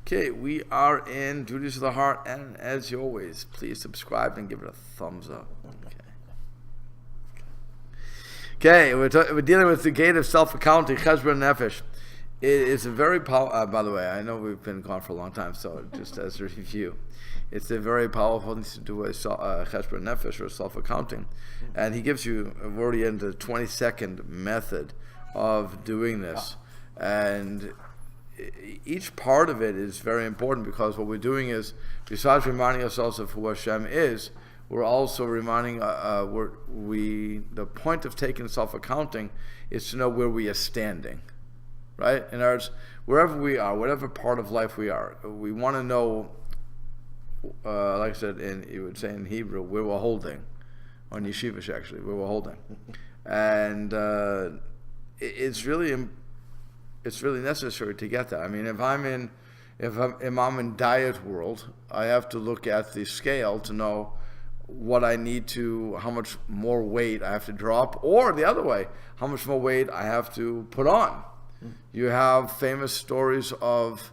Okay, we are in Duties of the Heart, and as always, please subscribe and give it a thumbs up. Okay, we're dealing with the gate of self-accounting, cheshbon nefesh. It is a very powerful, by the way, I know we've been gone for a long time, so just as a review, it's a very powerful thing to do a cheshbon nefesh, or self-accounting. And he gives you, we're already in the 20-second method of doing this. And each part of it is very important, because what we're doing is, besides reminding ourselves of who Hashem is, we're also reminding, the point of taking self-accounting is to know where we are standing, right? In other words, wherever we are, whatever part of life we are, we want to know, like I said, you would say in Hebrew, where we're holding, on Yeshivish actually, where we're holding. And it's really necessary to get that. I mean, if I'm in diet world, I have to look at the scale to know what I need to, how much more weight I have to drop, or the other way, how much more weight I have to put on. You have famous stories of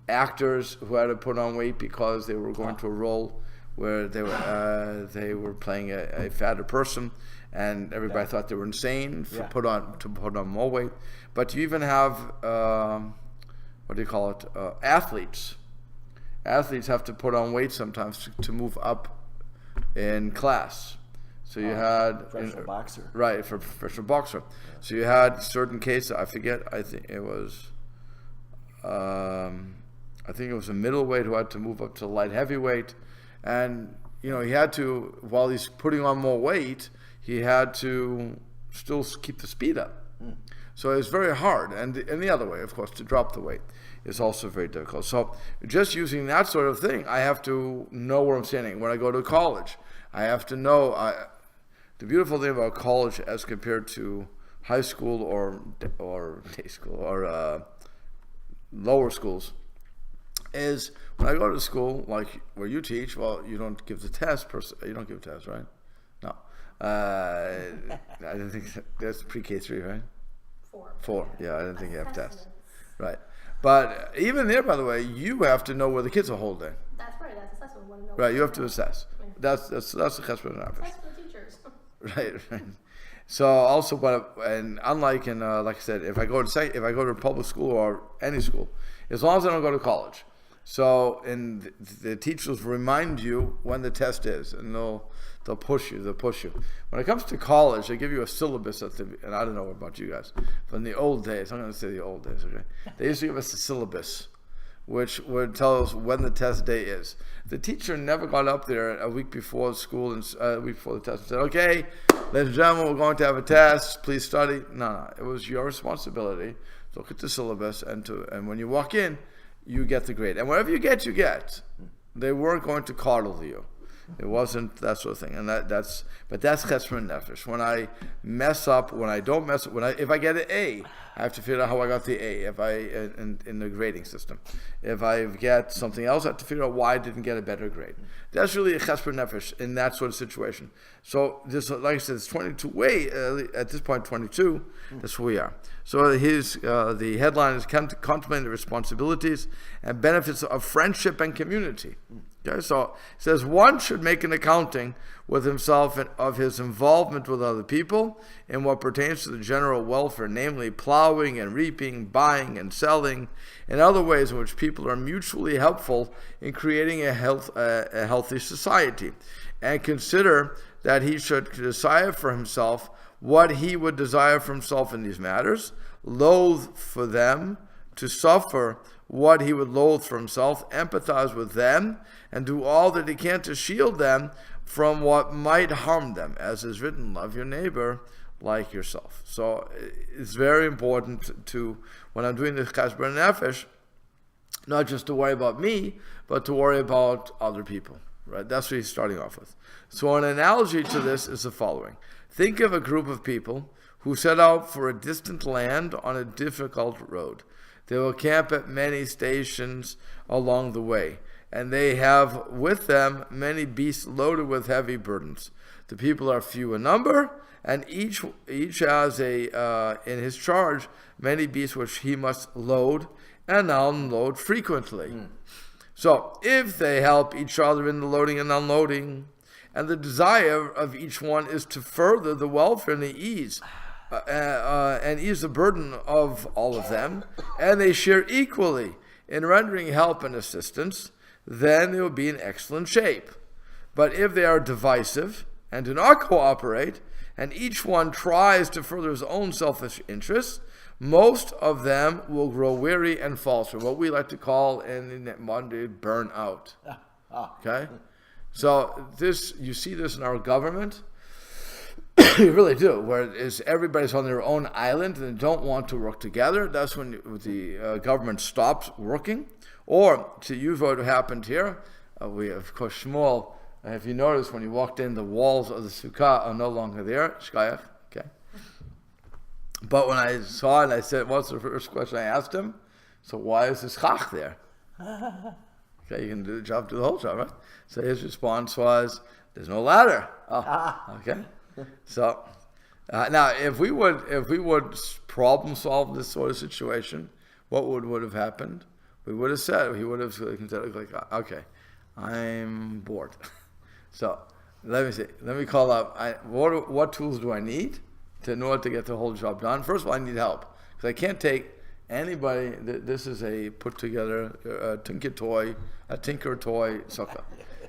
actors who had to put on weight because they were going to a role where they were playing a fatter person, and everybody thought they were insane to put on more weight. But you even have athletes. Athletes have to put on weight sometimes to move up in class. So you had professional boxer, right? For professional boxer. Yeah. So you had certain cases. I forget. I think it was a middleweight who had to move up to light heavyweight, and he had to, while he's putting on more weight, he had to still keep the speed up. So it's very hard. And the other way, of course, to drop the weight is also very difficult. So just using that sort of thing, I have to know where I'm standing. When I go to college, I have to know. The beautiful thing about college as compared to high school or day school or lower schools is, when I go to school, like where you teach, well, you don't give the test. You don't give a test, right? No. I don't think that's pre-K3, right? 4. Yeah, I didn't think you have tests. Right. But even there, by the way, you have to know where the kids are holding. That's right. That's assessment. Right. You have to assess. That's the cheshbon nefesh. That's for the teachers. Right. So also, and unlike in like I said, if I go to public school or any school, as long as I don't go to college, so the teachers remind you when the test is, and they'll push you. When it comes to college, they give you a syllabus and I don't know about you guys, but in the old days, I'm going to say the old days, okay? They used to give us a syllabus, which would tell us when the test day is. The teacher never got up there a week before school and a week before the test and said, "Okay, ladies and gentlemen, we're going to have a test. Please study." No. It was your responsibility to look at the syllabus and when you walk in, you get the grade. And whatever you get, you get. They weren't going to coddle you. It wasn't that sort of thing, and that's cheshbon nefesh. When I mess up, when I don't mess up, if I get an A, I have to figure out how I got the A. If I in the grading system, if I get something else, I have to figure out why I didn't get a better grade. That's really a cheshbon nefesh in that sort of situation. So this, like I said, it's 22. At this point, 22. That's where we are. So the headline is contemplating the responsibilities and benefits of friendship and community. Okay, so it says one should make an accounting with himself of his involvement with other people in what pertains to the general welfare, namely plowing and reaping, buying and selling, and other ways in which people are mutually helpful in creating a healthy society, and consider that he should desire for himself what he would desire for himself in these matters, loathe for them, to suffer what he would loathe for himself, empathize with them, and do all that he can to shield them from what might harm them. As is written, love your neighbor like yourself. So it's very important to, when I'm doing this cheshbon nefesh, not just to worry about me, but to worry about other people. Right? That's what he's starting off with. So an analogy to this is the following. Think of a group of people who set out for a distant land on a difficult road. They will camp at many stations along the way, and they have with them many beasts loaded with heavy burdens. The people are few in number, and each has in his charge many beasts which he must load, and unload frequently. So if they help each other in the loading and unloading, and the desire of each one is to further the welfare and the ease, and ease the burden of all of them, and they share equally in rendering help and assistance, then they will be in excellent shape. But if they are divisive and do not cooperate, and each one tries to further his own selfish interests, most of them will grow weary and falter, what we like to call in Monday burnout. Okay? So this, you see this in our government. You really do, where everybody's on their own island and they don't want to work together. That's when the government stops working. Or, to use what happened here, we, of course, Shmuel, if you notice, when you walked in, the walls of the sukkah are no longer there. Shkayach, okay? But when I saw it, I said, what's the first question I asked him? So why is this chach there? Okay, you can do the job, do the whole job, right? So his response was, there's no ladder. Oh, okay. So now, if we would problem solve this sort of situation, what would have happened? We would have said, he would have said, like, okay, I'm bored. So let me call up. What tools do I need in order to get the whole job done? First of all, I need help, because I can't take anybody. This is a put together tinker toy sukkah.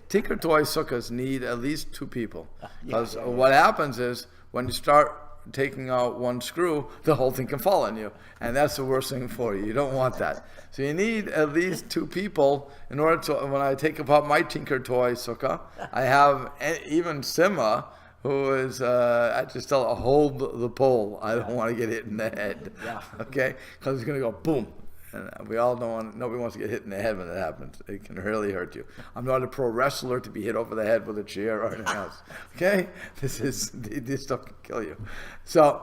Tinker toy sukkahs need at least two people, because what happens is when you start taking out one screw, the whole thing can fall on you, and that's the worst thing for you. You don't want that. So you need at least two people in order to. When I take apart my tinker toy sukkah, I have even Sima, who is I just tell her, hold the pole. I don't want to get hit in the head. Okay, because it's going to go boom. And we all don't want, nobody wants to get hit in the head when it happens. It can really hurt you. I'm not a pro wrestler to be hit over the head with a chair or anything else. Okay? This stuff can kill you. So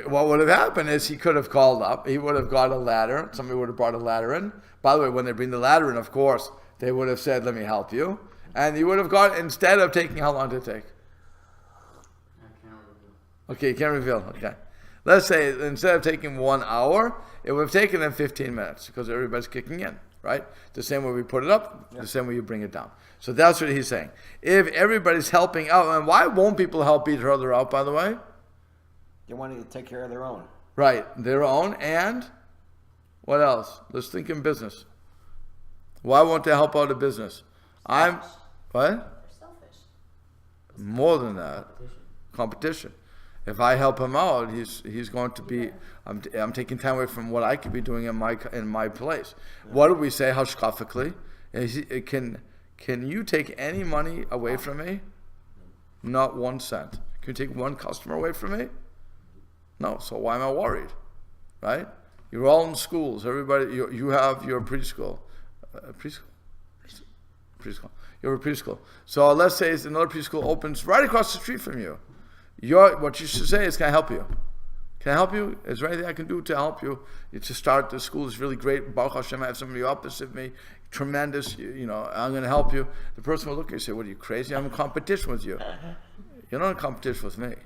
what would have happened is he could have called up. He would have got a ladder. Somebody would have brought a ladder in. By the way, when they bring the ladder in, of course, they would have said, let me help you. And you would have got, instead of taking, how long did it take? I can't reveal. Okay, you can't reveal. Okay. Let's say instead of taking 1 hour, it would have taken them 15 minutes because everybody's kicking in, right? The same way we put it up, the same way you bring it down. So that's what he's saying. If everybody's helping out, and why won't people help each other out, by the way? They want to take care of their own. Right, their own, and what else? Let's think in business. Why won't they help out a business? What? They're selfish. More than that. Competition. If I help him out, he's going to be. I'm taking time away from what I could be doing in my place. What do we say hashkafically? Can you take any money away from me? Not 1 cent. Can you take one customer away from me? No. So why am I worried? Right? You're all in schools. Everybody. You have your preschool. Preschool. You have a preschool. So let's say another preschool opens right across the street from you. What you should say is, can I help you? Can I help you? Is there anything I can do to help you? To start the school is really great. Baruch Hashem, I have somebody opposite me. Tremendous. I'm going to help you. The person will look at you and say, what are you, crazy? I'm in competition with you. You're not in competition with me.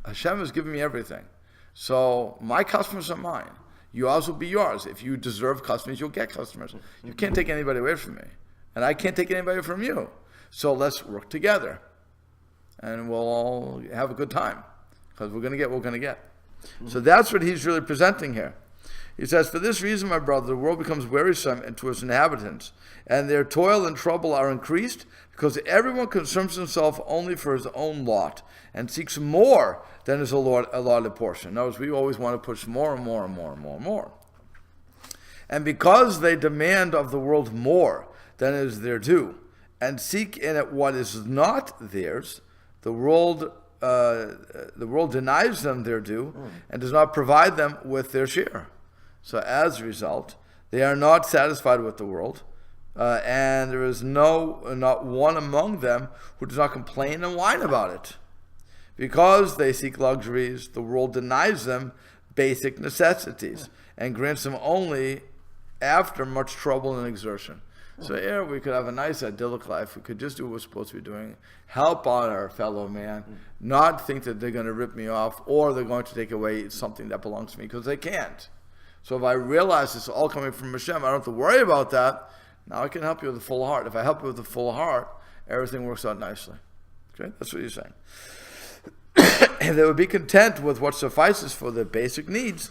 Hashem has given me everything. So my customers are mine. Yours will be yours. If you deserve customers, you'll get customers. You can't take anybody away from me. And I can't take anybody from you. So let's work together. And we'll all have a good time, because we're going to get what we're going to get. So that's what he's really presenting here. He says, for this reason, my brother, the world becomes wearisome to its inhabitants, and their toil and trouble are increased, because everyone concerns himself only for his own lot, and seeks more than his allotted portion. Notice we always want to push more and more and more and more and more. And because they demand of the world more than is their due, and seek in it what is not theirs, the world denies them their due and does not provide them with their share. So as a result, they are not satisfied with the world, and there is not one among them who does not complain and whine about it. Because they seek luxuries, the world denies them basic necessities and grants them only after much trouble and exertion. So here we could have a nice idyllic life. We could just do what we're supposed to be doing. Help out our fellow man. Not think that they're going to rip me off or they're going to take away something that belongs to me, because they can't. So if I realize it's all coming from Hashem, I don't have to worry about that. Now I can help you with a full heart. If I help you with a full heart, everything works out nicely. Okay, that's what he's saying. If they would be content with what suffices for their basic needs,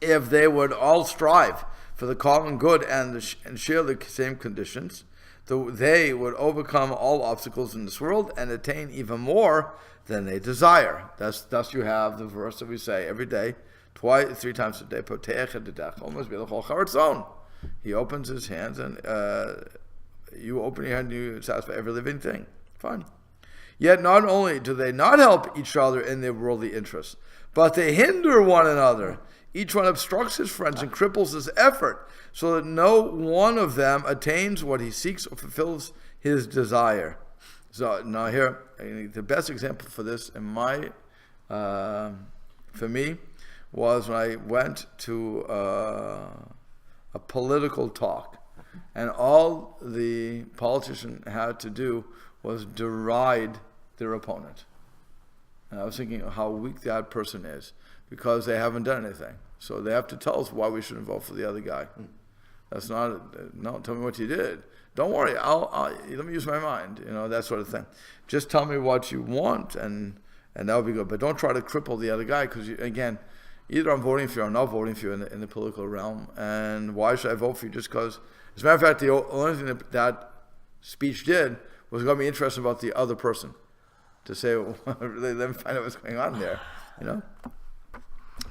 if they would all strive for the common good and share the same conditions, they would overcome all obstacles in this world and attain even more than they desire. Thus you have the verse that we say every day, three times a day, he opens his hands and you open your hand and you satisfy every living thing. Fine. Yet not only do they not help each other in their worldly interests, but they hinder one another. Each one obstructs his friends and cripples his effort, so that no one of them attains what he seeks or fulfills his desire. So now here, the best example for this for me, was when I went to a political talk, and all the politician had to do was deride their opponent. And I was thinking how weak that person is, because they haven't done anything. So they have to tell us why we shouldn't vote for the other guy. That's not, no, tell me what you did. Don't worry, let me use my mind, that sort of thing. Just tell me what you want, and that'll be good. But don't try to cripple the other guy, because, again, either I'm voting for you or I'm not voting for you in the political realm. And why should I vote for you just because? As a matter of fact, the only thing that speech did was got me interested about the other person, to say, well, let me find out what's going on there,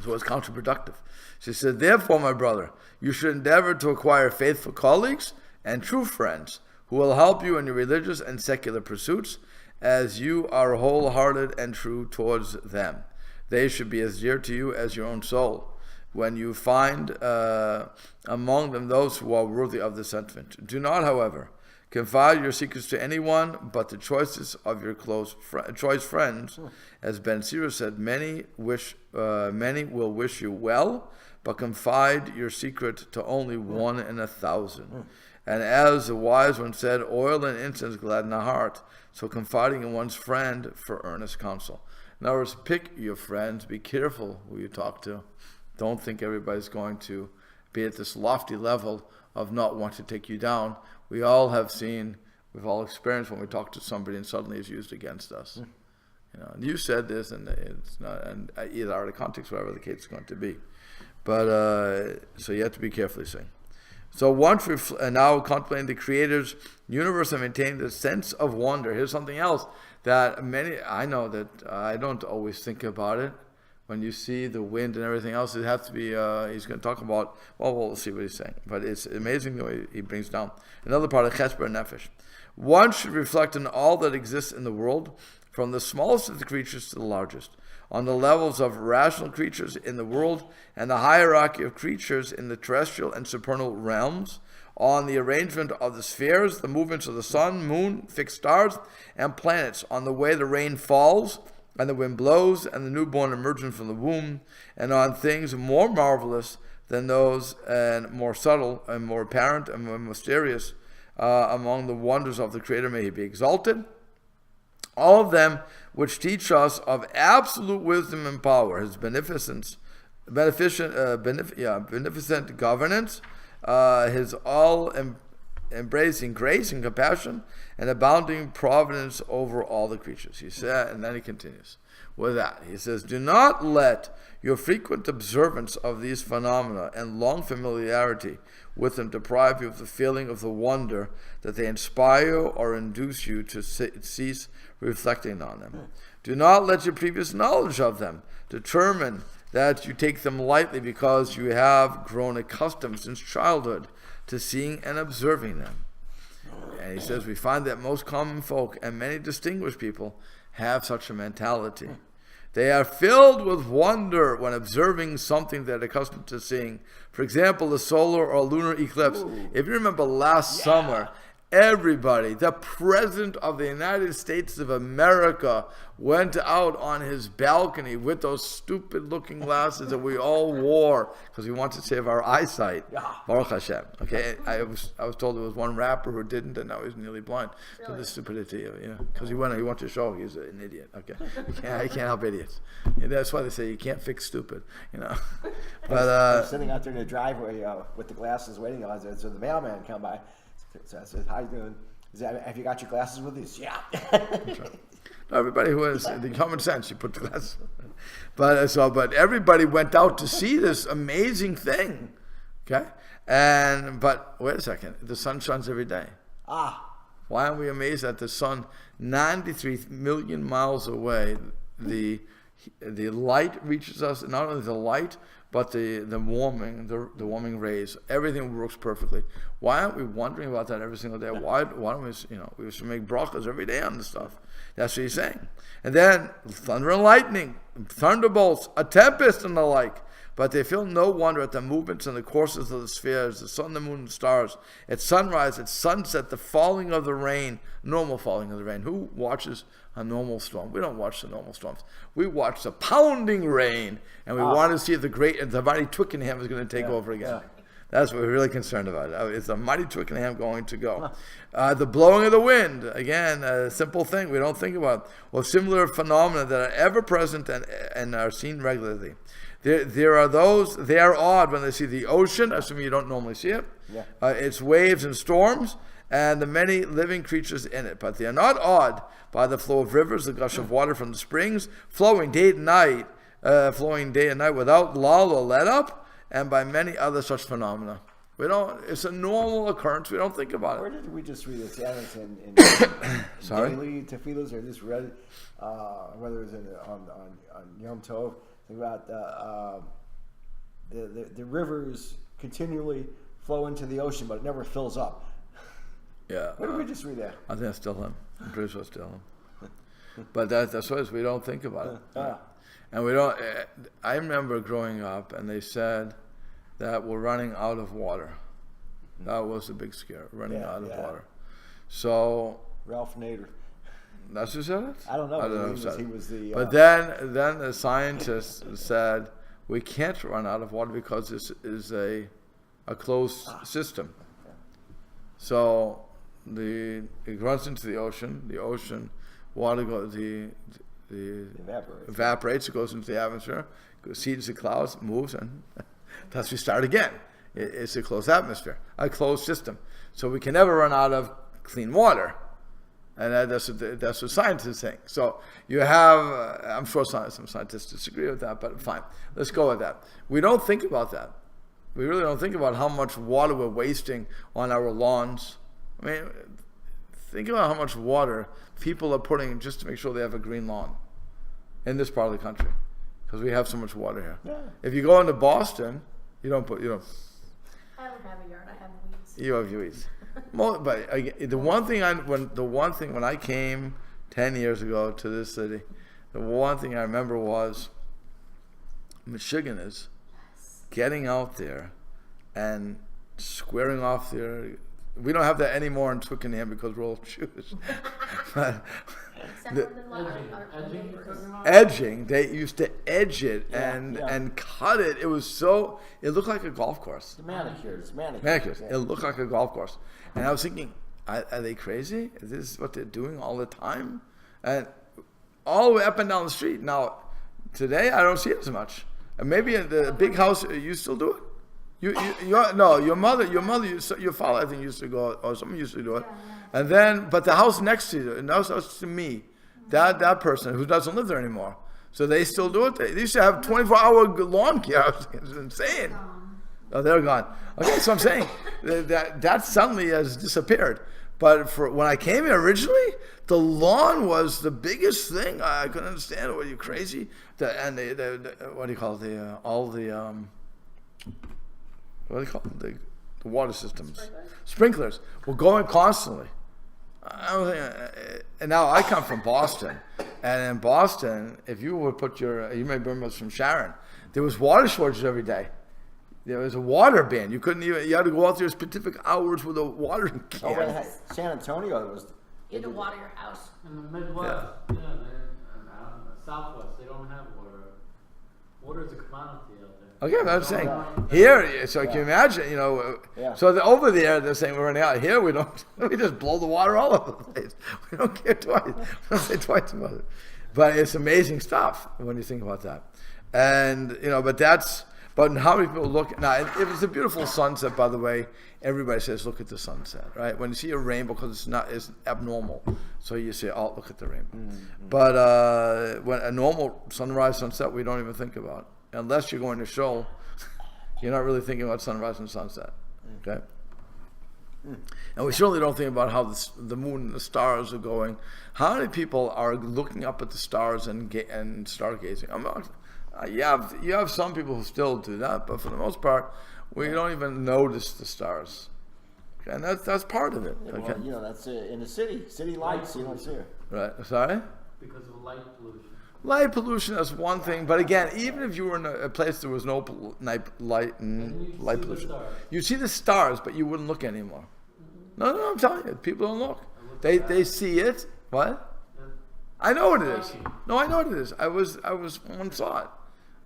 So it's counterproductive. She said, therefore, my brother, you should endeavor to acquire faithful colleagues and true friends who will help you in your religious and secular pursuits, as you are wholehearted and true towards them. They should be as dear to you as your own soul. When you find among them those who are worthy of the sentiment. Do not, however, confide your secrets to anyone but the choices of your choice friends. As Ben Sira said, many will wish you well, but confide your secret to only 1 in 1,000. And as the wise one said, oil and incense gladden the heart, so confiding in one's friend for earnest counsel. In other words, pick your friends, be careful who you talk to. Don't think everybody's going to be at this lofty level of not wanting to take you down. We all have seen, we've all experienced when we talk to somebody and suddenly it's used against us. And you said this, and it's not, and either out of context, whatever the case is going to be. But so you have to be carefully saying. So once we've now contemplating the Creator's universe and maintaining the sense of wonder. Here's something else that I know that I don't always think about it. When you see the wind and everything else, it has to be, he's going to talk about, well, we'll see what he's saying. But it's amazing the way he brings down another part of Chesper and Nefesh. One should reflect on all that exists in the world, from the smallest of the creatures to the largest, on the levels of rational creatures in the world and the hierarchy of creatures in the terrestrial and supernal realms, on the arrangement of the spheres, the movements of the sun, moon, fixed stars, and planets, on the way the rain falls, and the wind blows, and the newborn emerging from the womb, and on things more marvelous than those, and more subtle, and more apparent, and more mysterious, among the wonders of the Creator may He be exalted. All of them which teach us of absolute wisdom and power, His beneficent governance, His all-embracing grace and compassion, and abounding providence over all the creatures. He said, and then he continues with that. He says, do not let your frequent observance of these phenomena and long familiarity with them deprive you of the feeling of the wonder that they inspire or induce you to cease reflecting on them. Do not let your previous knowledge of them determine that you take them lightly, because you have grown accustomed since childhood to seeing and observing them. And he says, we find that most common folk and many distinguished people have such a mentality. They are filled with wonder when observing something they're accustomed to seeing. For example, the solar or lunar eclipse. If you remember last summer, Everybody, the President of the United States of America went out on his balcony with those stupid-looking glasses that we all wore because we wanted to save our eyesight. Yeah. Baruch Hashem. Okay, I was told there was one rapper who didn't, and now he's nearly blind. So the stupidity of it, because he wanted to show he's an idiot. Okay, I can't help idiots. That's why they say you can't fix stupid. But I'm sitting out there in the driveway with the glasses waiting on it. So the mailman come by. So I said, "How you doing? Have you got your glasses with you?" Yeah. No, everybody who has the common sense, you put the glasses. But everybody went out to see this amazing thing. Okay, but wait a second, the sun shines every day. Why aren't we amazed that the sun, 93 million miles away, the light reaches us? Not only the light, but the warming rays, everything works perfectly. Why aren't we wondering about that every single day? Why don't we should make brachas every day on this stuff? That's what he's saying. And then thunder and lightning, thunderbolts, a tempest and the like. But they feel no wonder at the movements and the courses of the spheres, the sun, the moon, and stars. At sunrise, at sunset, the falling of the rain, normal falling of the rain. Who watches a normal storm? We don't watch the normal storms. We watch the pounding rain, and we want to see if the mighty Twickenham is going to take over again. Yeah. That's what we're really concerned about. It's the mighty Twickenham going to go. The blowing of the wind, again, a simple thing we don't think about. Well, similar phenomena that are ever present and are seen regularly. There are those, they are awed when they see the ocean, assuming you don't normally see it, its waves and storms, and the many living creatures in it. But they are not awed by the flow of rivers, the gush of water from the springs, flowing day and night without lull or let up, and by many other such phenomena. It's a normal occurrence. We don't think about it. Where did we just read this? Yeah, it's in Sorry? daily tefillas, or just read it, whether it's on Yom Tov. Think about the rivers continually flow into the ocean, but it never fills up. Yeah. Where did we just read that? I think that's still him. I'm pretty sure it's still him. But that's what it is. We don't think about it. And we don't. I remember growing up, and they said that we're running out of water. That was a big scare, running out of water. So Ralph Nader. That's who said it? I don't know. He was the. But then the scientists said we can't run out of water because this is a closed system. So it runs into the ocean. The ocean water goes. Evaporates. It goes into the atmosphere. Seeds the clouds, moves, and thus we start again. It's a closed atmosphere, a closed system. So we can never run out of clean water. And that's what scientists think. So you have, I'm sure some scientists disagree with that, but fine. Let's go with that. We don't think about that. We really don't think about how much water we're wasting on our lawns. I mean, think about how much water people are putting just to make sure they have a green lawn in this part of the country, because we have so much water here. Yeah. If you go into Boston, you don't. I don't have a yard. I have weeds. You have weeds. But the one thing when I came 10 years ago to this city, the one thing I remember was Michiganers getting out there and squaring off their. We don't have that anymore in Twickenham because we're all Jews. But edging, they used to edge it and cut it. It looked like a golf course. Manicures. It looked like a golf course. And I was thinking, are they crazy? Is this what they're doing all the time? And all the way up and down the street. Now, today I don't see it as much. And maybe in the big house, you still do it? Your mother, your father, I think used to go, or someone used to do it. And then, but the house next to you, and that's to me, that person who doesn't live there anymore. So they still do it. They used to have 24-hour lawn care. It's insane. Oh, they're gone. Okay, so I'm saying that suddenly has disappeared. But when I came here originally, the lawn was the biggest thing. I couldn't understand. Were you crazy? What do you call it? What do you call it? The water systems. Sprinklers were going constantly. And now I come from Boston. And in Boston, if you would put you may remember us from Sharon, there was water shortages every day. there was a water ban. You couldn't even. You had to go out there specific hours with a watering Oh, can. wait, San Antonio was. You had to water your house. In the Midwest, yeah, the Southwest, they don't have water. Water is a commodity out there. Okay, but I'm saying here. So can you imagine? Yeah. So over there they're saying we're running out. Here we don't. We just blow the water all over the place. We don't care twice. We don't say twice about it. But it's amazing stuff when you think about that. And but how many people look now? If it's a beautiful sunset, by the way, everybody says, "Look at the sunset," right? When you see a rainbow, because it's abnormal, so you say, "Oh, look at the rainbow." Mm-hmm. But when a normal sunrise, sunset, we don't even think about, unless you're going to show. You're not really thinking about sunrise and sunset, okay? And we certainly don't think about how the moon and the stars are going. How many people are looking up at the stars and stargazing? You have some people who still do that, but for the most part, we don't even notice the stars. Okay? And that's part of it. Okay? Well, that's in the city lights. You don't see it. Right. Sorry? Because of light pollution. Light pollution is one thing, but again, even if you were in a place there was no light pollution, you see the stars, but you wouldn't look anymore. No, I'm telling you, people don't look. They see it. What? I know what it is. No, I know what it is. I was once saw it.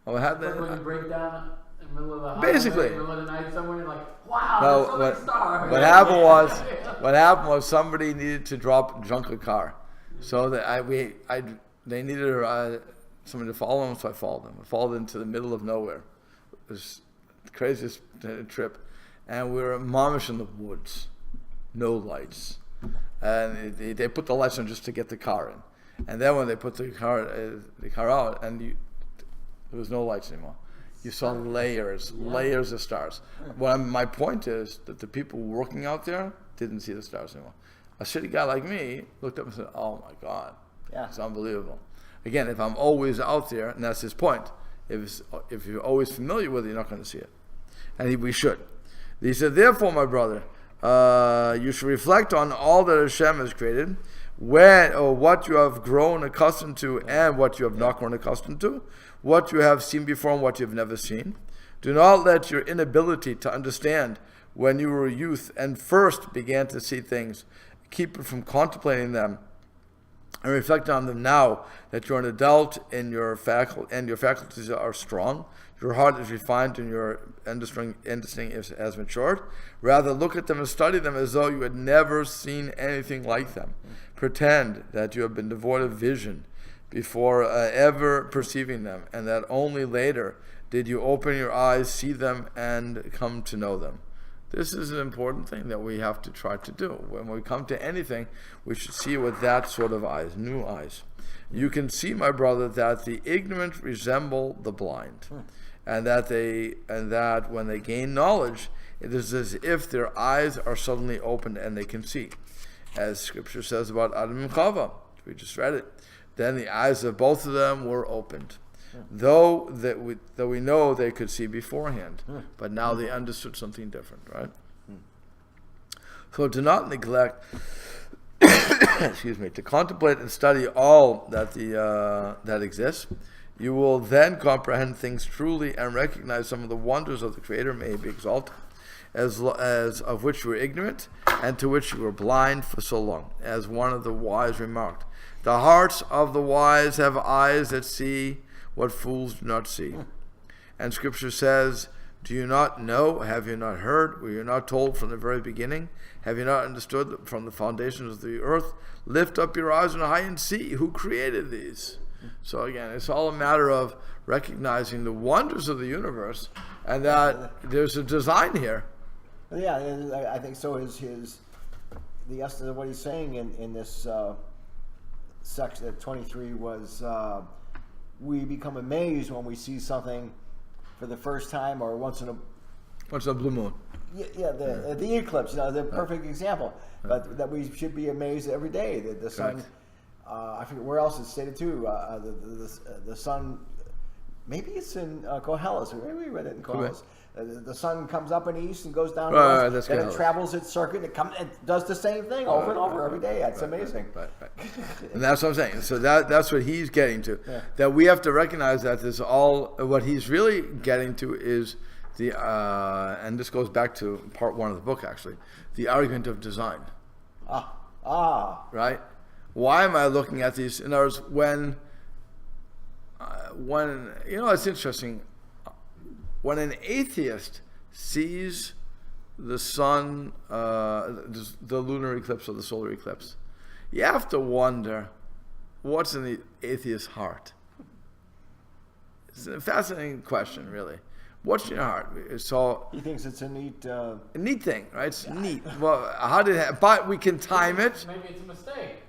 I had Like when you that. break down in the middle of the highway, Basically. in the middle of the night somewhere, you're like, wow, No, there's so many stars. what happened was somebody needed to junk a car, so that they needed somebody to follow them, so I followed them. I followed into the middle of nowhere. It was the craziest trip, and we were momish in the woods, no lights, and they put the lights on just to get the car in, and then when they put the car out, and there was no lights anymore. You saw layers of stars. Well, my point is that the people working out there didn't see the stars anymore. A city guy like me looked up and said, "Oh my God, it's unbelievable." Again, if I'm always out there, and that's his point, if you're always familiar with it, you're not going to see it. And we should. He said, "Therefore, my brother, you should reflect on all that Hashem has created, what you have grown accustomed to and what you have not grown accustomed to, what you have seen before and what you have never seen. Do not let your inability to understand when you were a youth and first began to see things keep you from contemplating them and reflect on them now that you're an adult and your faculties are strong. Your heart is refined and your instinct has matured. Rather, look at them and study them as though you had never seen anything like them. Pretend that you have been devoid of vision before ever perceiving them, and that only later did you open your eyes, see them, and come to know them." This is an important thing that we have to try to do. When we come to anything, we should see it with that sort of eyes, new eyes. You can see, my brother, that the ignorant resemble the blind, and that when they gain knowledge, it is as if their eyes are suddenly opened and they can see. As Scripture says about Adam and Chava, we just read it. Then the eyes of both of them were opened, though we know they could see beforehand, but now they understood something different, right? So do not neglect, to contemplate and study all that exists. You will then comprehend things truly and recognize some of the wonders of the Creator may be exalted, as of which you were ignorant and to which you were blind for so long. As one of the wise remarked, "The hearts of the wise have eyes that see what fools do not see." And Scripture says, "Do you not know? Have you not heard? Were you not told from the very beginning? Have you not understood from the foundations of the earth? Lift up your eyes on high and see who created these." So again, it's all a matter of recognizing the wonders of the universe and that there's a design here. Yeah, I think so. The essence of what he's saying in this section at 23 was we become amazed when we see something for the first time or once in a blue moon. The eclipse, the perfect example. But that we should be amazed every day that the sun. I forget where else it's stated too. The sun. Maybe it's in Koheles. Maybe we read it in Koheles. The sun comes up in the east and goes down west. Then it travels its circuit. It does the same thing over and over every day. That's amazing. Right. And that's what I'm saying. So that's what he's getting to. Yeah. That we have to recognize that this all. What he's really getting to is and this goes back to part 1 of the book, actually, the argument of design. Right? Why am I looking at these? In other words, when it's interesting. When an atheist sees the sun, the lunar eclipse or the solar eclipse, you have to wonder what's in the atheist's heart. It's a fascinating question, really. What's in your heart? So He thinks it's a neat. a neat thing, right? It's neat. Well, how did it? But we can time it. Maybe it's a mistake.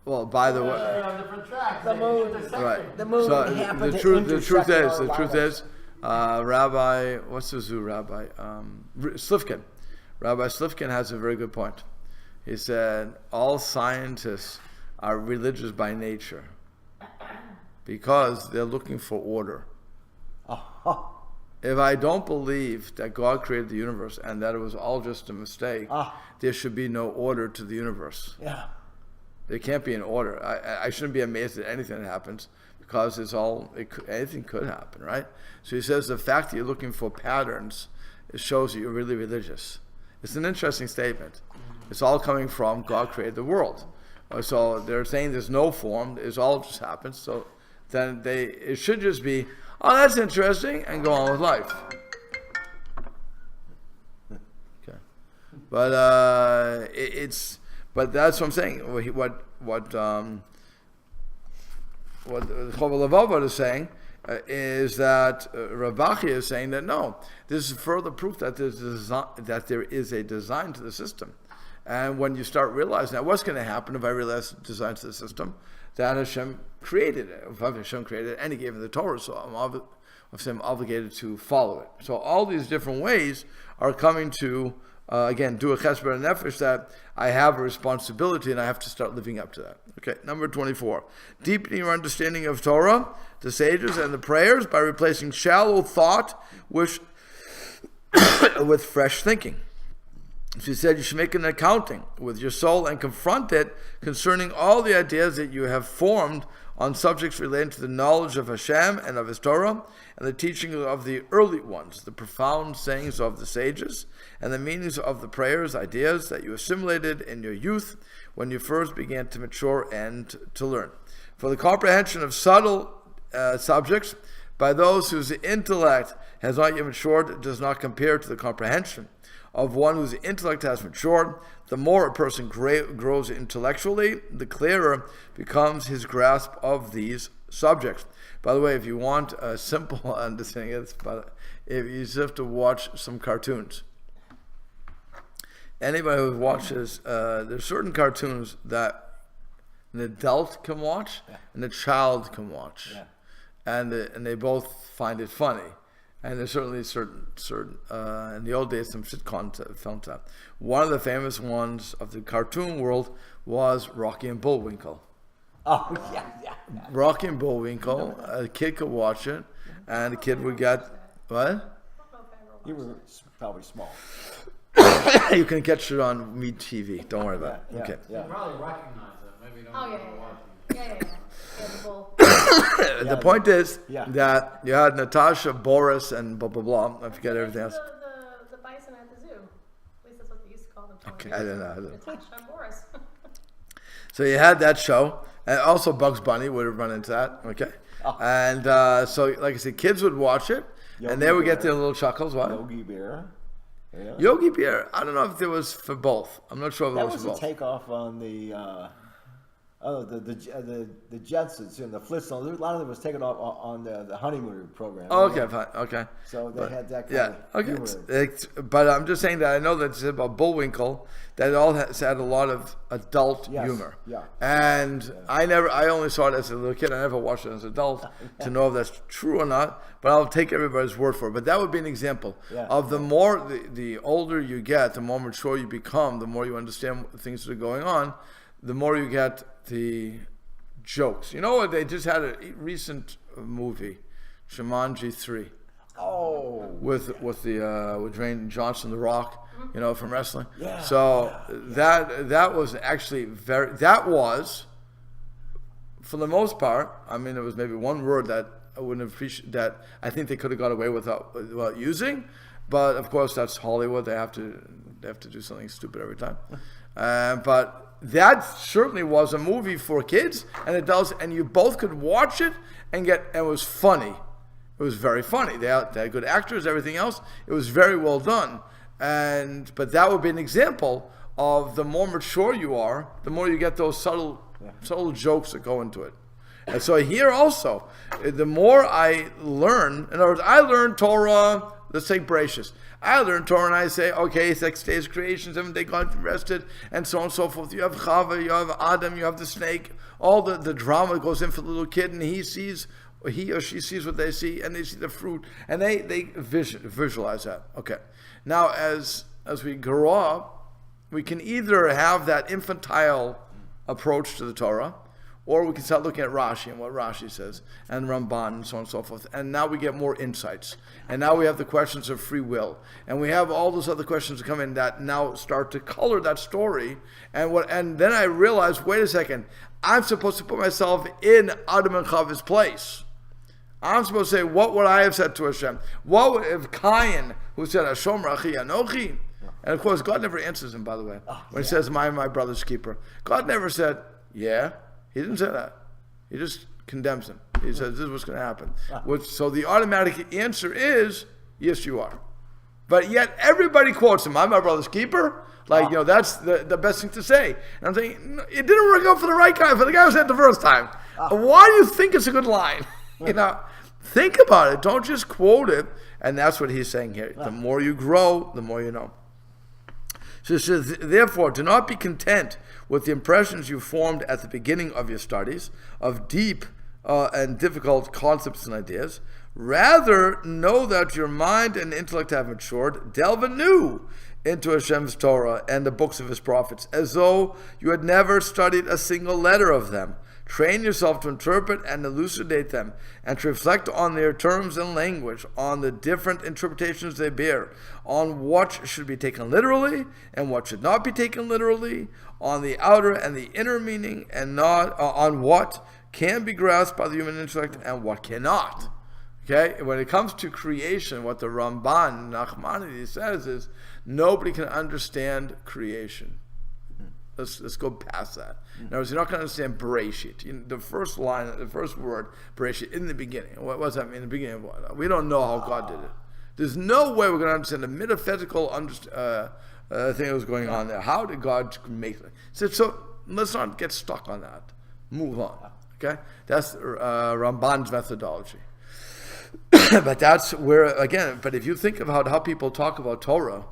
Well, by the way, They're on different tracks. The They moon- intersect. right. The moon So happened the to truth intersect is, our the truth lives. is, Rabbi, what's the zoo rabbi? Slifkin. Rabbi Slifkin has a very good point. He said all scientists are religious by nature because they're looking for order. If I don't believe that God created the universe and that it was all just a mistake, there should be no order to the universe. Yeah. There can't be an order. I shouldn't be amazed at anything that happens because anything could happen, right? So he says the fact that you're looking for patterns, it shows that you're really religious. It's an interesting statement. It's all coming from God created the world. So they're saying there's no form, it's all just happens. So then it should just be, oh, that's interesting, and go on with life. Okay, but but that's what I'm saying. What Chovel Levavot is saying is that Rav Bachya is saying that no, this is further proof that there is a design to the system. And when you start realizing that, what's going to happen if I realize the design to the system? That Hashem created it. If Hashem created it and He gave me the Torah, so I'm obligated to follow it. So all these different ways are coming to, again, do a chesed and nefesh, that I have a responsibility and I have to start living up to that. Okay, number 24. Deepening your understanding of Torah, the sages, and the prayers by replacing shallow thought with fresh thinking. She said you should make an accounting with your soul and confront it concerning all the ideas that you have formed on subjects relating to the knowledge of Hashem and of His Torah and the teaching of the early ones, the profound sayings of the sages, and the meanings of the prayers, ideas that you assimilated in your youth when you first began to mature and to learn. For the comprehension of subtle subjects by those whose intellect has not yet matured does not compare to the comprehension of one whose intellect has matured. The more a person grows intellectually, the clearer becomes his grasp of these subjects. By the way, if you want a simple understanding, if you just have to watch some cartoons. Anybody who watches, there's certain cartoons that an adult can watch and a child can watch, and they both find it funny. And there's certainly certain in the old days, some sitcom films. One of the famous ones of the cartoon world was Rocky and Bullwinkle. Oh, yeah. Rocky and Bullwinkle, a kid could watch it, and the kid would get, what? You were probably small. You can catch it on Meet TV. Don't worry about it. Okay. You probably recognize it. Maybe you don't Oh, remember yeah. watching it. Yeah. Yeah, the bull. The point is Yeah. that you had Natasha, Boris, and blah, blah, blah. I forget everything else. The bison at the zoo. At least that's what they used to call them. Okay, I don't know. Natasha and Boris. So you had that show, and also Bugs Bunny would have run into that, okay? And so, like I said, kids would watch it, and they would get their little chuckles. What? Yogi Bear. Yeah. Yogi Bear. I don't know if there was for both. I'm not sure if That it was was for a both. takeoff on the Jetsons and the Flintstones. A lot of it was taken off on the honeymoon program. Oh, okay, fine, okay. So they had that kind Yeah, of okay. humor. But I'm just saying that I know that it's about Bullwinkle, that it all has had a lot of adult Yes, humor. yeah. And I only saw it as a little kid. I never watched it as an adult to know if that's true or not. But I'll take everybody's word for it. But that would be an example of the more, the older you get, the more mature you become, the more you understand things that are going on, the more you get the jokes. You know what? They just had a recent movie, Jumanji 3. Oh. With Dwayne Johnson, The Rock, from wrestling. Yeah. So that was actually for the most part, I mean, there was maybe one word that I wouldn't appreciate that. I think they could have got away without using, but of course that's Hollywood. They have to do something stupid every time. But that certainly was a movie for kids, and you both could watch it and it was funny. It was very funny. They had good actors, everything else. It was very well done. But that would be an example of the more mature you are, the more you get those subtle jokes that go into it. And so here also, the more I learn, in other words, I learn Torah, let's take Bereshis. I learn Torah and I say, okay, 6 days of creation, 7th day God rested, and so on and so forth. You have Chava, you have Adam, you have the snake, all the drama goes in for the little kid, and he or she sees what they see, and they see the fruit, and they visualize that. Okay. Now, as we grow up, we can either have that infantile approach to the Torah, or we can start looking at Rashi and what Rashi says, and Ramban, and so on and so forth. And now we get more insights. And now we have the questions of free will. And we have all those other questions that come in that now start to color that story. And then I realize, wait a second, I'm supposed to put myself in Adam and Chava's place. I'm supposed to say, what would I have said to Hashem? What would if Cain, who said, Hashem Rachi Anochi? And of course, God never answers him, by the way. When he says, my brother's keeper. God never said, yeah. He didn't say that. He just condemns him. He says, this is what's going to happen. So the automatic answer is, yes, you are. But yet everybody quotes him, I'm my brother's keeper. That's the best thing to say. And I'm thinking, it didn't work out for the right guy, for the guy who said it the first time. Why do you think it's a good line? Think about it. Don't just quote it. And that's what he's saying here. The more you grow, the more you know. So it says, therefore, do not be content with the impressions you formed at the beginning of your studies of deep and difficult concepts and ideas. Rather, know that your mind and intellect have matured. Delve anew into Hashem's Torah and the books of His prophets, as though you had never studied a single letter of them. Train yourself to interpret and elucidate them, and to reflect on their terms and language, on the different interpretations they bear, on what should be taken literally and what should not be taken literally, on the outer and the inner meaning, and not on what can be grasped by the human intellect and what cannot. Okay, when it comes to creation, what the Ramban Nachmanides says is nobody can understand creation. Let's go past that. In other words, you're not going to understand Bereshit. The first line, the first word, Bereshit, in the beginning. What does that mean? In the beginning of what? We don't know how God did it. There's no way we're going to understand the metaphysical thing that was going on there. How did God make it? So let's not get stuck on that. Move on. Okay? That's Ramban's methodology. But that's where, again, but if you think about how people talk about Torah,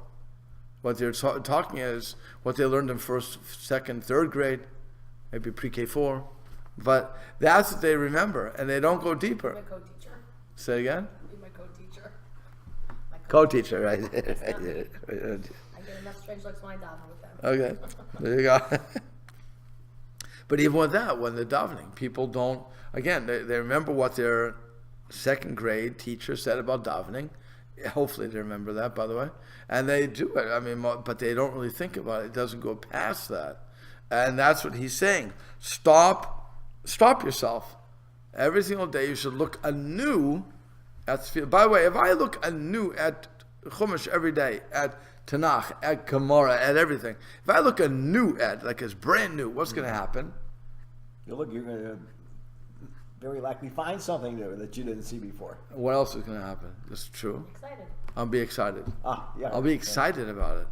what they're talking is what they learned in first, second, third grade, maybe pre-K4. But that's what they remember, and they don't go deeper. My co-teacher. Say again? Be my co-teacher. Co-teacher, right? I get enough strange looks when I daven with them. Okay, there you go. But even with that, when they're davening, people don't, again, they remember what their second grade teacher said about davening. Hopefully they remember that, by the way. And they do it. I mean, but they don't really think about it. It doesn't go past that. And that's what he's saying. Stop yourself. Every single day you should look anew at the field. By the way, if I look anew at Chumash every day, at Tanakh, at Gemara, at everything, if I look anew at, like it's brand new, what's going to happen? You're going to very likely find something new that you didn't see before. What else is going to happen? That's true. Excited. I'll be excited. Yeah. I'll be excited about it.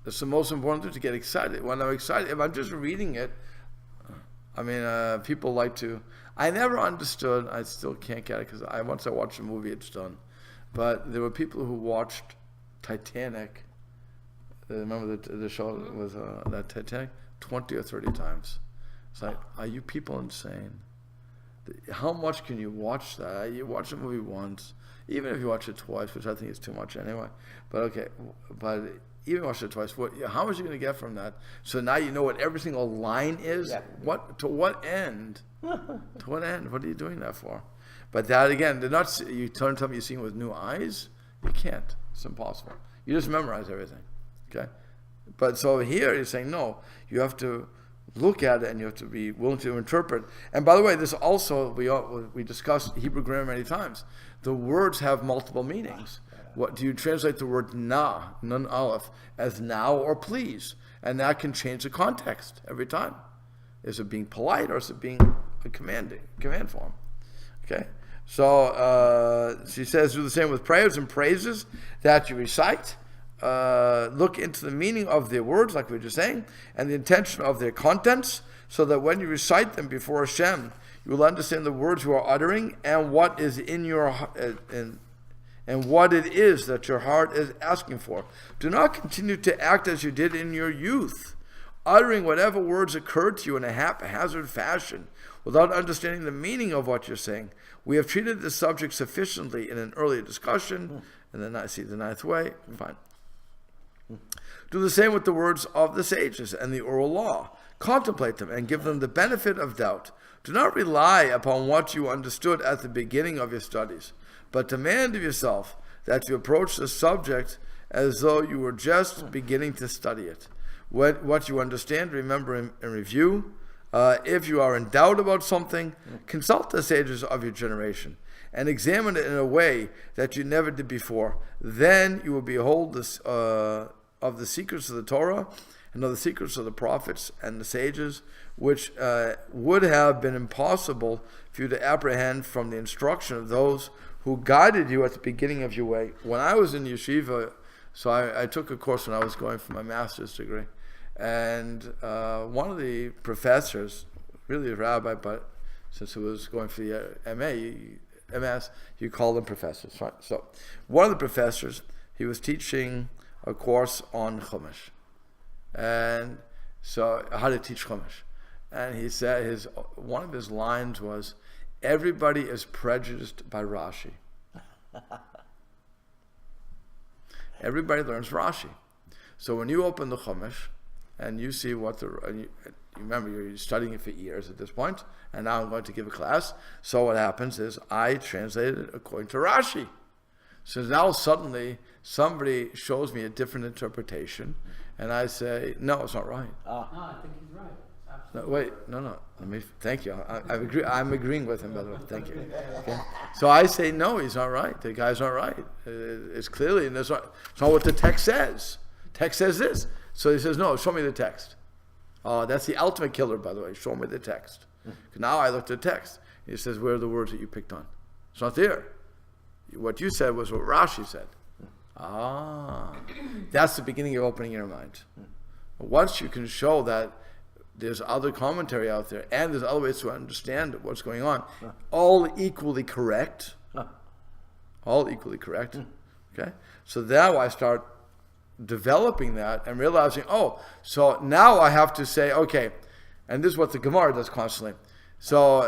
That's the most important thing, to get excited. When I'm excited, if I'm just reading it, I mean, people like to. I never understood. I still can't get it because once I watched the movie, it's done. But there were people who watched Titanic. Remember the show with that Titanic 20 or 30 times. It's like, are you people insane? How much can you watch that? You watch a movie once, even if you watch it twice, which I think is too much anyway. But okay, but even watch it twice, how much are you going to get from that? So now you know what every single line is. Yeah. To what end? To what end? What are you doing that for? But that again, they're not. You tell me you're seeing with new eyes. You can't. It's impossible. You just memorize everything. Okay. But so here you're saying no. You have to look at it and you have to be willing to interpret. And by the way, this also, we discussed Hebrew grammar many times. The words have multiple meanings. What do you translate the word na, nun aleph, as now or please? And that can change the context every time. Is it being polite or is it being a command form? Okay. So she says, do the same with prayers and praises that you recite. Look into the meaning of their words, like we were just saying, and the intention of their contents, so that when you recite them before Hashem, you will understand the words you are uttering and what is in your and what it is that your heart is asking for. Do not continue to act as you did in your youth, uttering whatever words occur to you in a haphazard fashion, without understanding the meaning of what you're saying. We have treated this subject sufficiently in an earlier discussion, and then I see the ninth way. Fine. Do the same with the words of the sages and the oral law. Contemplate them and give them the benefit of doubt. Do not rely upon what you understood at the beginning of your studies, but demand of yourself that you approach the subject as though you were just beginning to study it. What you understand, remember and review. If you are in doubt about something, consult the sages of your generation and examine it in a way that you never did before. Then you will behold this, of the secrets of the Torah and of the secrets of the prophets and the sages, which would have been impossible for you to apprehend from the instruction of those who guided you at the beginning of your way. When I was in yeshiva, so I took a course when I was going for my master's degree, and one of the professors, really a rabbi, but since it was going for the MS, you call them professors, right? So one of the professors, he was teaching a course on Chumash, and so how to teach Chumash, and he said one of his lines was, "Everybody is prejudiced by Rashi." Everybody learns Rashi, so when you open the Chumash and you see what you remember you're studying it for years at this point, and now I'm going to give a class. So what happens is I translate it according to Rashi. So now suddenly somebody shows me a different interpretation, and I say, no, it's not right. No, I think he's right. No, wait, no. Thank you. I'm agreeing with him, by the way. Thank you. Okay. So I say, no, he's not right. The guy's not right. It's clearly, and it's not what the text says. Text says this. So he says, no, show me the text. That's the ultimate killer, by the way. Show me the text. Now I looked at the text. He says, where are the words that you picked on? It's not there. What you said was what Rashi said. That's the beginning of opening your mind. Once you can show that there's other commentary out there and there's other ways to understand what's going on, all equally correct. Okay? So now I start developing that and realizing, so now I have to say, okay, and this is what the Gemara does constantly. So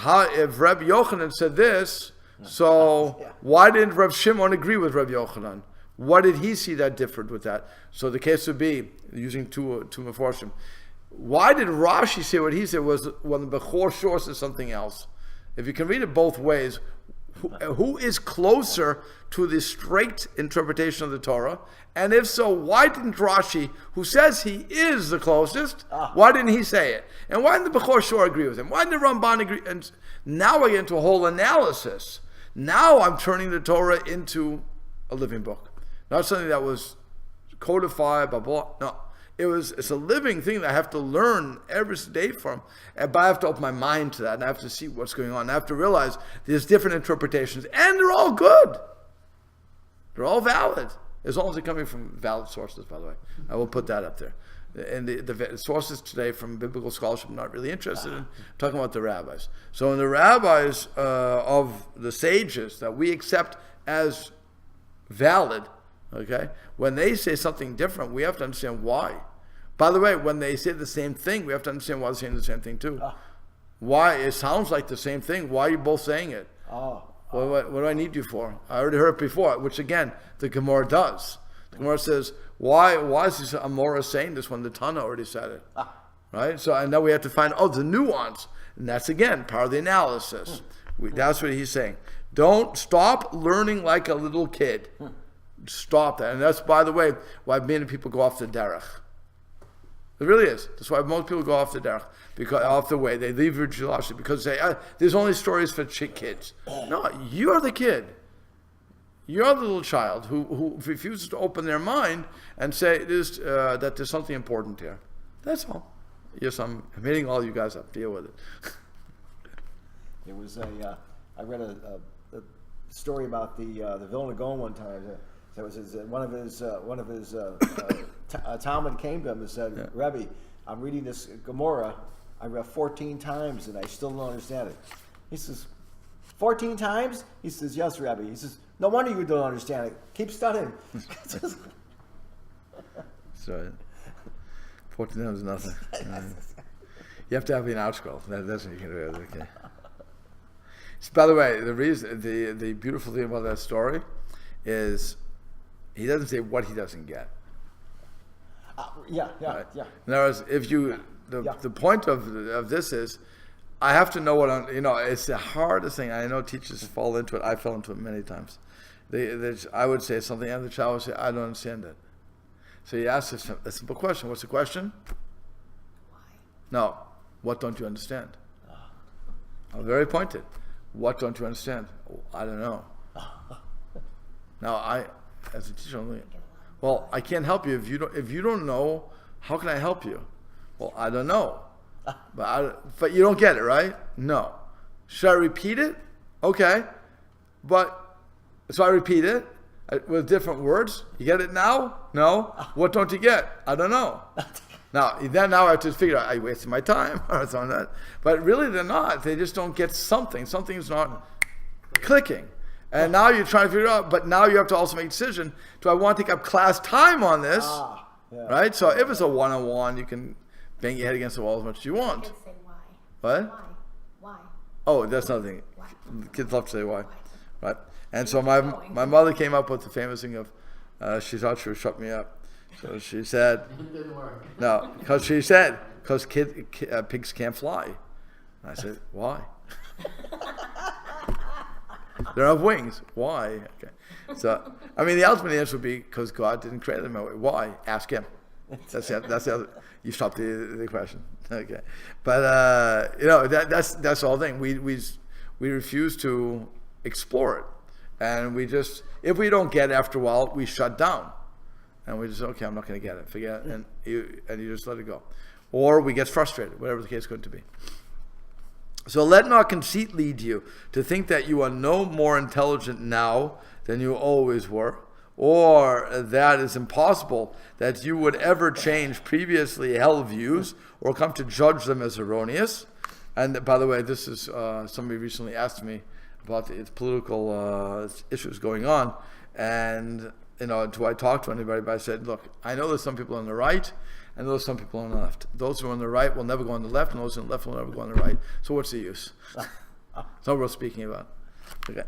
if Reb Yochanan said this, so why didn't Reb Shimon agree with Reb Yochanan? What did he see that differed with that? So the case would be, using two Meforshim, why did Rashi say what he said was when the Bechor Shor says something else? If you can read it both ways, who is closer to the straight interpretation of the Torah? And if so, why didn't Rashi, who says he is the closest, why didn't he say it? And why didn't the Bechor Shor agree with him? Why didn't the Ramban agree? And now I get into a whole analysis. Now I'm turning the Torah into a living book. Not something that was codified, blah, blah. No. It's a living thing that I have to learn every day from. But I have to open my mind to that, and I have to see what's going on. I have to realize there's different interpretations, and they're all good. They're all valid, as long as they're coming from valid sources, by the way. I will put that up there. And the sources today from biblical scholarship I'm not really interested in. I'm talking about the rabbis. So in the rabbis of the sages that we accept as valid, okay, when they say something different, we have to understand why. By the way, when they say the same thing, we have to understand why they're saying the same thing too. Why? It sounds like the same thing. Why are you both saying it? What do I need you for? I already heard it before, which again, the Gemara does. The Gemara says, why is this Amora saying this when the Tana already said it? Right? So, and now we have to find, the nuance. And that's again, part of the analysis. That's what he's saying. Don't stop learning like a little kid. Stop that. And that's, by the way, why many people go off the derech. It really is. That's why most people go off the derech, because off the way. They leave religiosity because they say, there's only stories for kids. No, you're the kid. You're the little child who refuses to open their mind and say that there's something important here. That's all. Yes, I'm hitting all you guys up. Deal with it. There was I read a story about the Vilna Gaon one time. That was one of his Talmud came to him and said, Rebbe, I'm reading this Gemara. I read 14 times and I still don't understand it. He says, 14 times? He says, yes, Rebbe. He says, no wonder you don't understand it. Keep studying. So, 14 times is nothing. You have to have an outscroll. That's what you can do. Okay. So, by the way, the beautiful thing about that story is he doesn't say what he doesn't get. Yeah. In other words, the point of this is, I have to know what it's the hardest thing. I know teachers fall into it. I fell into it many times. I would say something, and the child would say, I don't understand it. So you ask a simple question. What's the question? Why? No. What don't you understand? I'm very pointed. What don't you understand? Oh, I don't know. Now, as a teacher, well, I can't help you if you don't know. How can I help you? Well, I don't know. But you don't get it, right? No. Should I repeat it? Okay. So I repeat it with different words. You get it now? No. What don't you get? I don't know. Now I have to figure out, I wasted my time or something like that. But really they're not. They just don't get something. Something's not clicking. And now you're trying to figure it out, but now you have to also make a decision. Do I want to take up class time on this? Right? So if it's a one-on-one, you can bang your head against the wall as much as you want. Kids say why. What? Why? Oh, that's nothing. Why? Kids love to say why. Why? Right? And so my mother came up with the famous thing of, she thought she would shut me up. So she said, It didn't work. no, because she said, because pigs can't fly. And I said, why? They don't have wings. Why? Okay. So, I mean, the ultimate answer would be because God didn't create them that way. Why? Ask Him. That's the you stopped the question. Okay. But that's the whole thing. We refuse to explore it, and if we don't get it after a while, we shut down, and we just I'm not going to get it. Forget it, and you just let it go, or we get frustrated, whatever the case is going to be. So let not conceit lead you to think that you are no more intelligent now than you always were, or that it's impossible that you would ever change previously held views or come to judge them as erroneous. And by the way, this is somebody recently asked me about the political issues going on, and do I talk to anybody? But I said, look, I know there's some people on the right, and there's some people on the left. Those who are on the right will never go on the left, and those on the left will never go on the right. So what's the use? It's not worth speaking about. Okay.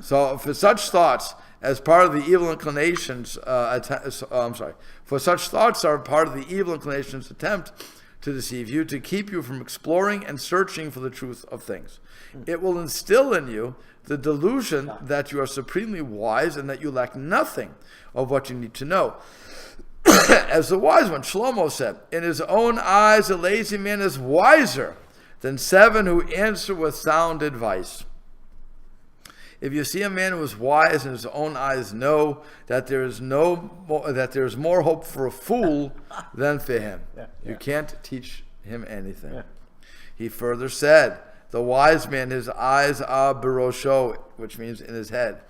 So for such thoughts as part of the evil inclinations, for such thoughts are part of the evil inclinations attempt to deceive you, to keep you from exploring and searching for the truth of things. It will instill in you the delusion that you are supremely wise and that you lack nothing of what you need to know. As the wise one, Shlomo said, in his own eyes a lazy man is wiser than 7 who answer with sound advice. If you see a man who is wise in his own eyes, know that there is more hope for a fool than for him. You can't teach him anything. He further said, the wise man, his eyes are barosho, which means in his head.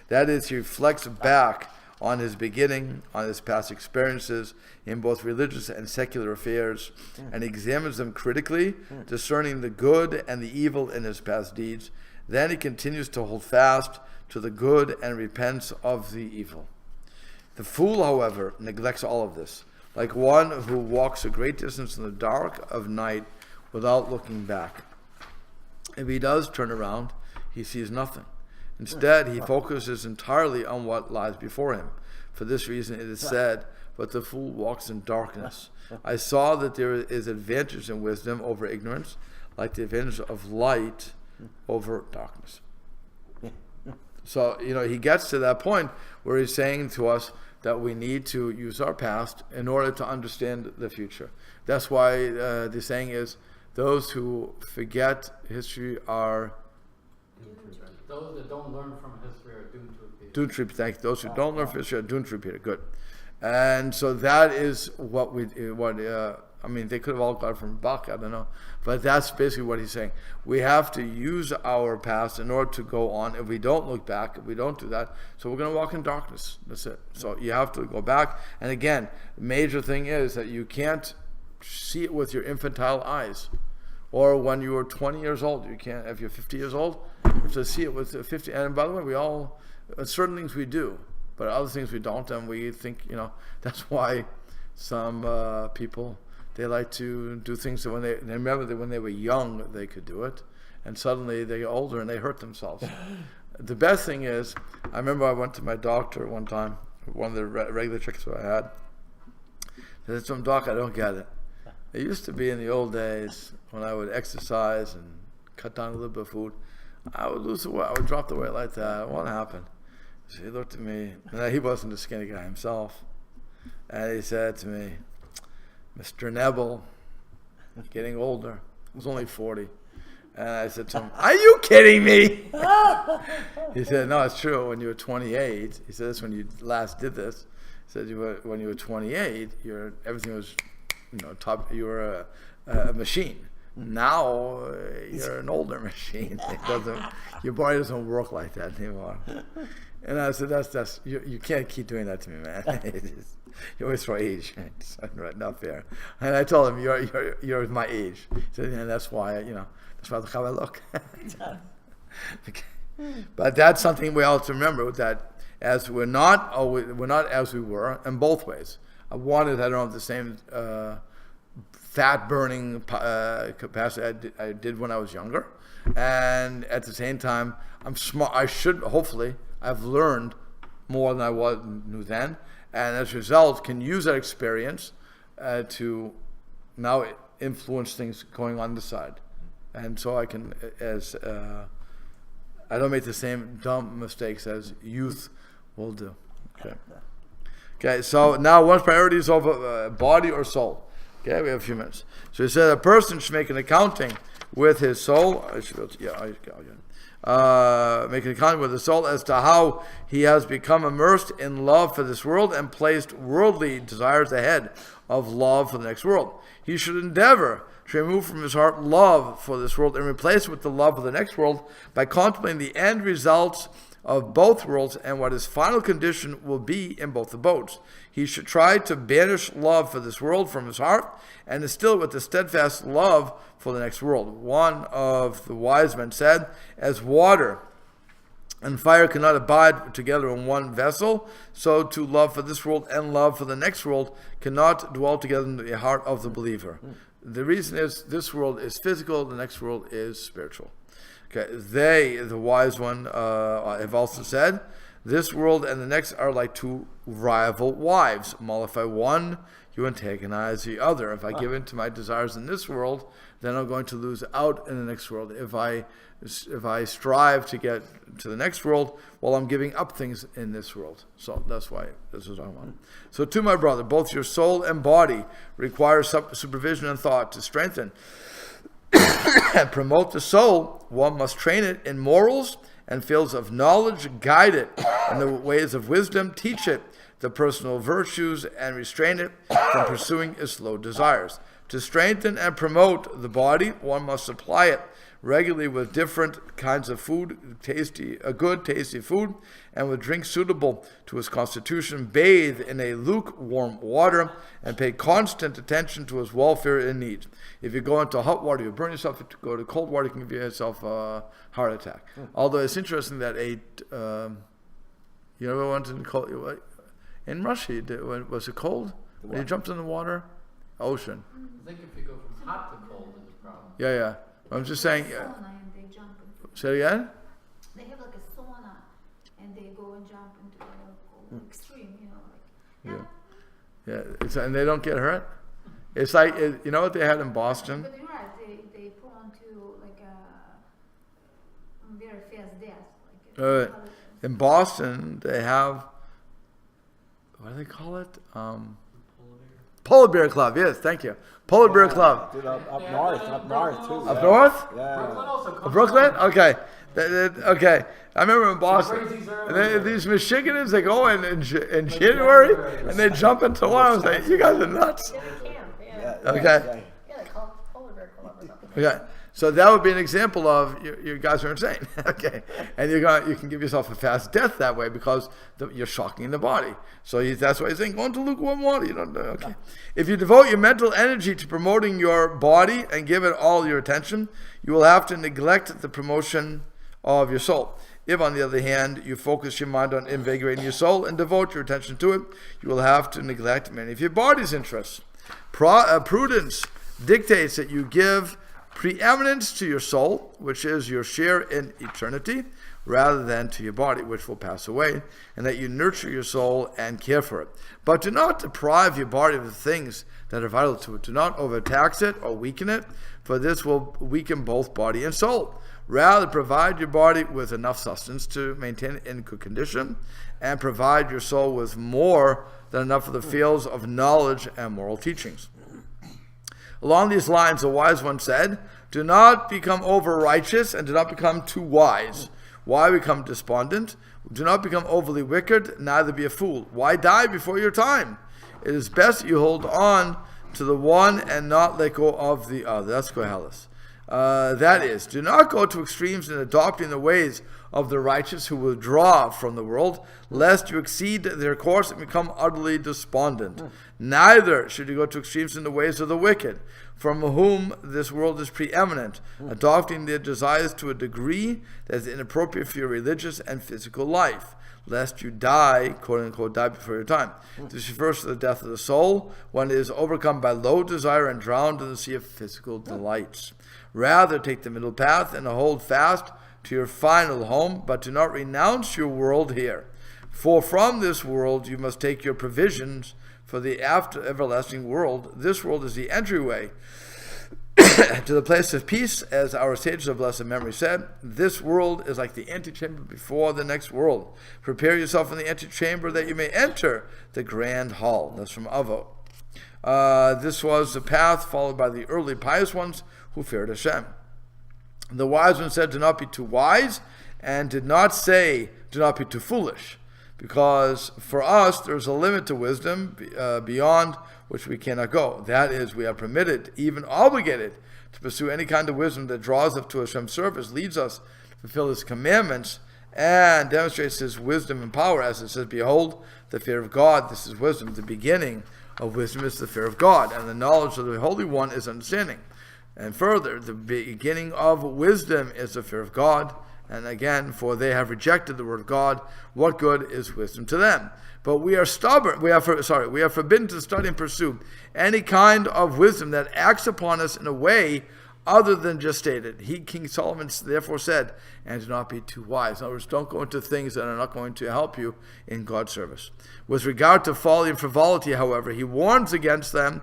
That is, he reflects back on his beginning, on his past experiences in both religious and secular affairs, and examines them critically, discerning the good and the evil in his past deeds. Then he continues to hold fast to the good and repents of the evil. The fool, however, neglects all of this, like one who walks a great distance in the dark of night without looking back. If he does turn around, he sees nothing. Instead, he focuses entirely on what lies before him. For this reason, it is said, but the fool walks in darkness. I saw that there is advantage in wisdom over ignorance, like the advantage of light over darkness. So, he gets to that point where he's saying to us, that we need to use our past in order to understand the future. That's why the saying is, those who forget history are Those that don't learn from history are doomed to repeat. doomed to repeat. Thank you. Those who don't learn from history are doomed to repeat it. Good. And so that is what I mean, they could have all got it from Bachya, I don't know. But that's basically what he's saying. We have to use our past in order to go on. If we don't look back, if we don't do that, so we're going to walk in darkness. That's it. So you have to go back. And again, the major thing is that you can't see it with your infantile eyes. Or when you were 20 years old, you can't. If you're 50 years old, you have to see it with 50. And by the way, we all, certain things we do, but other things we don't. And we think, that's why some people, they like to do things that they remember that when they were young, they could do it. And suddenly they get older and they hurt themselves. The best thing is, I remember I went to my doctor one time, one of the regular checks that I had. I said to him, Doc, I don't get it. It used to be in the old days when I would exercise and cut down a little bit of food, I would lose the weight. I would drop the weight like that. What happened? So he looked at me, and he wasn't a skinny guy himself, and he said to me, Mr. Nebel, getting older. I was only 40. And I said to him, are you kidding me? He said, no, it's true. When you were 28, he said, that's when you last did this. He said, when you were 28, everything was, top. You were a machine. Now you're an older machine. Your body doesn't work like that anymore. And I said, that's you can't keep doing that to me, man. You always throw age. It's not fair. And I told him, you're my age. He said, and that's why, that's how I look. Okay. But that's something we all have to remember, that as we're not as we were in both ways. One is I don't have the same fat burning capacity I did when I was younger, and at the same time I'm smart. I've learned more than I knew then, and as a result can use that experience to now influence things going on the side, and so I can I don't make the same dumb mistakes as youth will do. Okay, so now one's priority is over body or soul. Okay, we have a few minutes. So he said a person should make an accounting with his soul. Make an accounting with his soul as to how he has become immersed in love for this world and placed worldly desires ahead of love for the next world. He should endeavor to remove from his heart love for this world and replace it with the love of the next world by contemplating the end results of both worlds and what his final condition will be in both abodes. He should try to banish love for this world from his heart and instill it with a steadfast love for the next world. One of the wise men said, as water and fire cannot abide together in one vessel, so too love for this world and love for the next world cannot dwell together in the heart of the believer. The reason is this world is physical, the next world is spiritual. Okay, the wise one, have also said, this world and the next are like two rival wives. Mollify one, you antagonize the other. If I give in to my desires in this world, then I'm going to lose out in the next world. If I strive to get to the next world, well, I'm giving up things in this world. So that's why this is what I want. So to my brother, both your soul and body require supervision and thought to strengthen and promote the soul. One must train it in morals and fields of knowledge, guide it in the ways of wisdom, teach it the personal virtues, and restrain it from pursuing its low desires. To strengthen and promote the body, one must supply it regularly with different kinds of food, good, tasty food, and with drinks suitable to his constitution, bathe in a lukewarm water, and pay constant attention to his welfare and needs. If you go into hot water, you burn yourself. If you go to cold water, you can give yourself a heart attack. Although it's interesting that you ever went in Russia, was it cold? When you jumped in the water? Ocean. I think if you go from hot to cold, is a problem. Yeah. I'm just saying. Sauna and they jump into. Say it again? They have like a sauna and they go and jump into the extreme, Yeah. And they don't get hurt. It's like you know what they had in Boston. But you're right. They prone to like a very fast death. In Boston, they have what do they call it? Polar Bear Club. Yes, thank you. Polar Bear Club. Dude, up north too. Up north? Yeah. Brooklyn also comes Brooklyn? along. Okay. Okay. I remember in Boston. Crazies are And then everywhere. these Michiganders, they go in January and they jump into one. I was like, you guys are nuts. Yeah, they camp. Yeah. Yeah, Okay. Yeah, they call it Polar Bear Club or something. Okay. So that would be an example of you guys are insane. Okay. And you can give yourself a fast death that way because you're shocking the body. So that's why he's saying, go into lukewarm water. You don't know. Okay. If you devote your mental energy to promoting your body and give it all your attention, you will have to neglect the promotion of your soul. If, on the other hand, you focus your mind on invigorating your soul and devote your attention to it, you will have to neglect many of your body's interests. Prudence dictates that you give preeminence to your soul, which is your share in eternity, rather than to your body, which will pass away, and that you nurture your soul and care for it. But do not deprive your body of the things that are vital to it. Do not overtax it or weaken it, for this will weaken both body and soul. Rather, provide your body with enough sustenance to maintain it in good condition, and provide your soul with more than enough of the fields of knowledge and moral teachings. Along these lines, the wise one said, do not become over-righteous and do not become too wise. Why become despondent? Do not become overly wicked, neither be a fool. Why die before your time? It is best that you hold on to the one and not let go of the other. That's Koheles. That is, do not go to extremes in adopting the ways of the righteous who withdraw from the world, lest you exceed their course and become utterly despondent. Neither should you go to extremes in the ways of the wicked, from whom this world is preeminent, adopting their desires to a degree that is inappropriate for your religious and physical life, lest you die, quote unquote, die before your time. This refers to the death of the soul, when it is overcome by low desire and drowned in the sea of physical delights. Rather, take the middle path and hold fast to your final home, but do not renounce your world here. For from this world you must take your provisions for the everlasting world. This world is the entryway to the place of peace, as our sages of blessed memory said. This world is like the antechamber before the next world. Prepare yourself in the antechamber that you may enter the grand hall. That's from Avot. This was the path followed by the early pious ones who feared Hashem. The wise one said, do not be too wise, and did not say, do not be too foolish, because for us there is a limit to wisdom beyond which we cannot go. That is, we are permitted, even obligated, to pursue any kind of wisdom that draws us to Hashem's service, leads us to fulfill His commandments, and demonstrates His wisdom and power, as it says, behold, the fear of God, this is wisdom. The beginning of wisdom is the fear of God, and the knowledge of the Holy One is understanding. And further, the beginning of wisdom is the fear of God. And again, for they have rejected the word of God, what good is wisdom to them? But we are stubborn. We are forbidden to study and pursue any kind of wisdom that acts upon us in a way other than just stated. King Solomon, therefore said, and do not be too wise. In other words, don't go into things that are not going to help you in God's service. With regard to folly and frivolity, however, he warns against them.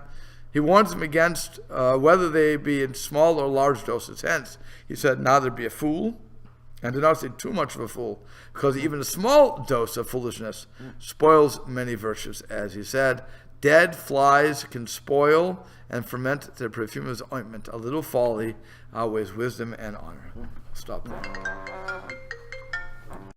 He warns them against whether they be in small or large doses. Hence, he said, neither be a fool, and do not say too much of a fool, because even a small dose of foolishness spoils many virtues. As he said, dead flies can spoil and ferment the perfume of ointment. A little folly outweighs wisdom and honor. Stop there.